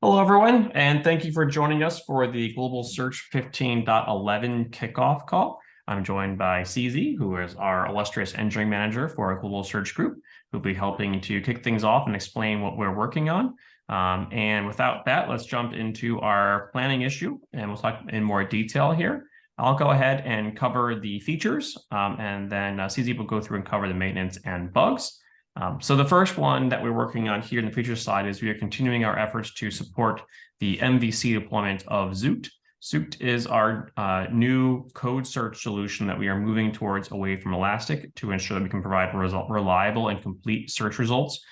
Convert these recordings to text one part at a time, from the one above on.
Hello, everyone, and thank you for joining us for the Global Search 15.11 kickoff call. I'm joined by CZ, who is our illustrious engineering manager for our Global Search group, who'll be helping to kick things off and explain what we're working on. And without that, let's jump into our planning issue, and we'll talk in more detail here. I'll go ahead and cover the features, and then CZ will go through and cover the maintenance and bugs. So the first one that we're working on here in the features side is we are continuing our efforts to support the MVC deployment of Zoot. Zoot is our new code search solution that we are moving towards away from Elastic to ensure that we can provide reliable and complete search results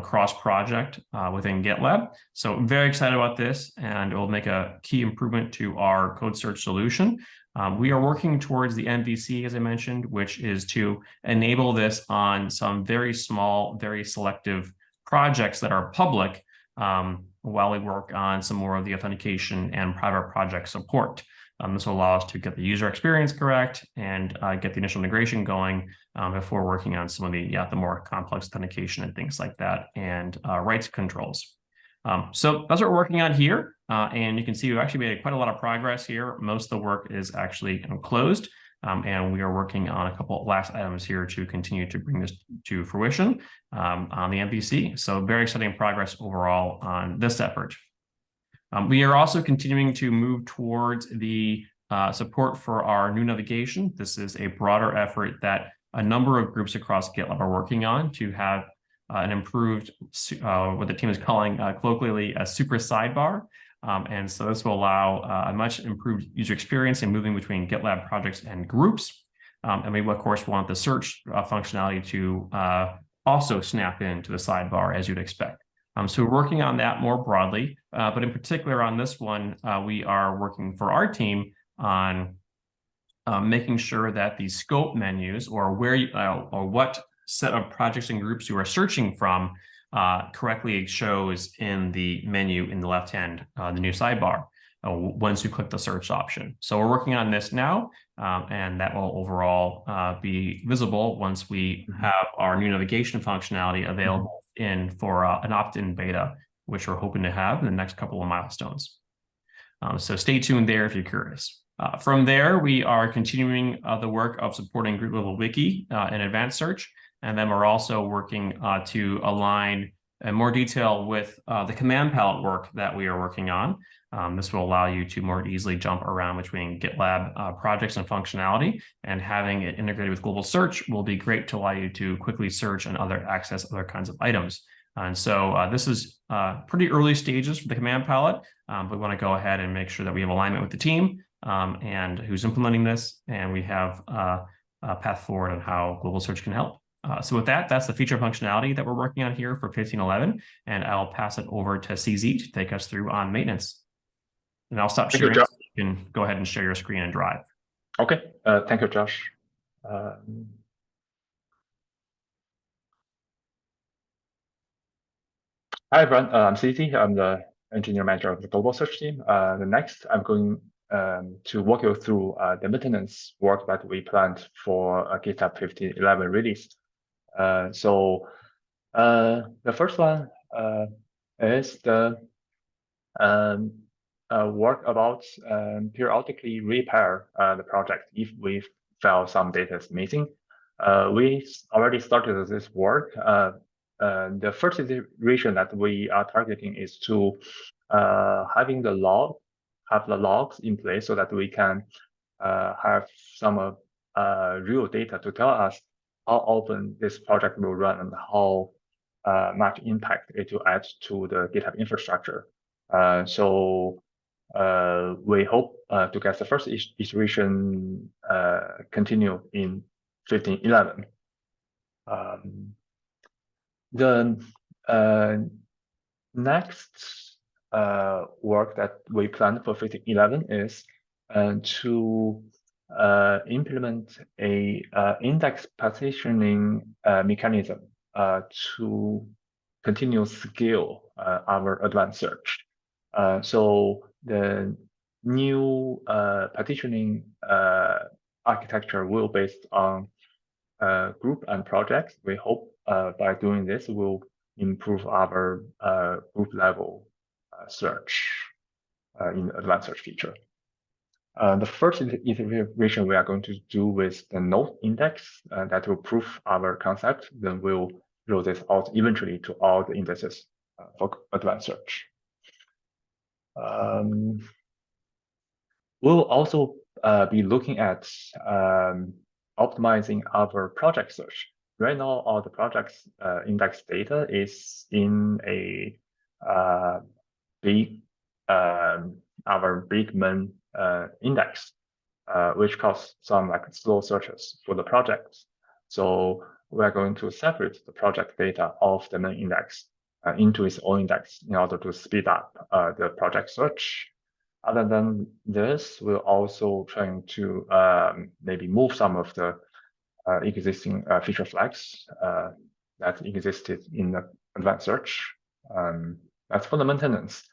cross-project within GitLab. So I'm very excited about this, and it will make a key improvement to our code search solution. We are working towards the MVC, as I mentioned, which is to enable this on some very small, very selective projects that are public while we work on some more of the authentication and private project support. This will allow us to get the user experience correct and get the initial integration going before working on some of the more complex authentication and things like that, and rights controls. So that's what we're working on here. And you can see we've actually made quite a lot of progress here. Most of the work is actually closed. And we are working on a couple of last items here to continue to bring this to fruition on the MVC. So very exciting progress overall on this effort. We are also continuing to move towards the support for our new navigation. This is a broader effort that a number of groups across GitLab are working on to have an improved, what the team is calling colloquially a super sidebar. And so this will allow a much improved user experience in moving between GitLab projects and groups. And we, of course, want the search functionality to also snap into the sidebar, as you'd expect. So we're working on that more broadly, but in particular on this one, we are working for our team on making sure that the scope menus, or where you, or what set of projects and groups you are searching from, correctly shows in the menu in the left hand, the new sidebar, once you click the search option. So we're working on this now, and that will overall be visible once we have our new navigation functionality available for an opt-in beta, which we're hoping to have in the next couple of milestones. So stay tuned there if you're curious. From there, we are continuing the work of supporting group level wiki and advanced search. And then we're also working to align in more detail with the command palette work that we are working on. This will allow you to more easily jump around between GitLab projects and functionality, and having it integrated with global search will be great to allow you to quickly search and access other kinds of items. And so this is pretty early stages for the command palette, but we want to go ahead and make sure that we have alignment with the team and who's implementing this, and we have a path forward on how global search can help. So with that, that's the feature functionality that we're working on here for 15.11, and I'll pass it over to CZ to take us through on maintenance. And I'll stop sharing. You can go ahead and share your screen and drive. Okay, thank you, Josh. Hi, everyone. I'm CZ. I'm the engineer manager of the global search team. Next, I'm going to walk you through the maintenance work that we planned for GitLab 15.11 release. So the first one is the work about periodically repair the project if we felt some data is missing. We already started this work. The first iteration that we are targeting is to have the logs in place so that we can have some real data to tell us how often this project will run and how much impact it will add to the GitHub infrastructure. So we hope to get the first iteration continue in 15.11. The next work that we planned for 15.11 is to implement a index partitioning mechanism to continue scale our advanced search. So the new partitioning architecture will be based on group and projects. We hope by doing this, we'll improve our group level search in advanced search feature. The first iteration we are going to do with the node index that will prove our concept. Then we'll roll this out eventually to all the indexes for advanced search. We'll also be looking at optimizing our project search. Right now, all the projects index data is in a big our big main index, which causes some like slow searches for the projects. So we're going to separate the project data of the main index into its own index in order to speed up the project search. Other than this, we're also trying to maybe move some of the existing feature flags that existed in the advanced search. That's for the maintenance.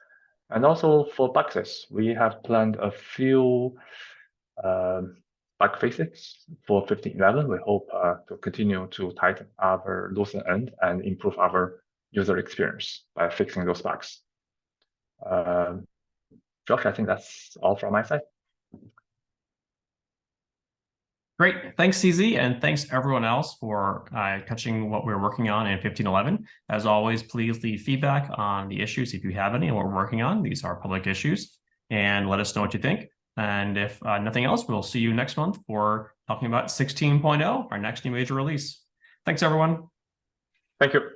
And also for bug fixes, we have planned a few bug fixes for 15.11. We hope to continue to tighten our loose end and improve our user experience by fixing those bugs. Josh, I think that's all from my side. Great. Thanks, CZ, and thanks everyone else for catching what we're working on in 15.11. As always, please leave feedback on the issues if you have any and what we're working on. These are public issues, and let us know what you think. And if nothing else, we'll see you next month for talking about 16.0, our next new major release. Thanks, everyone. Thank you.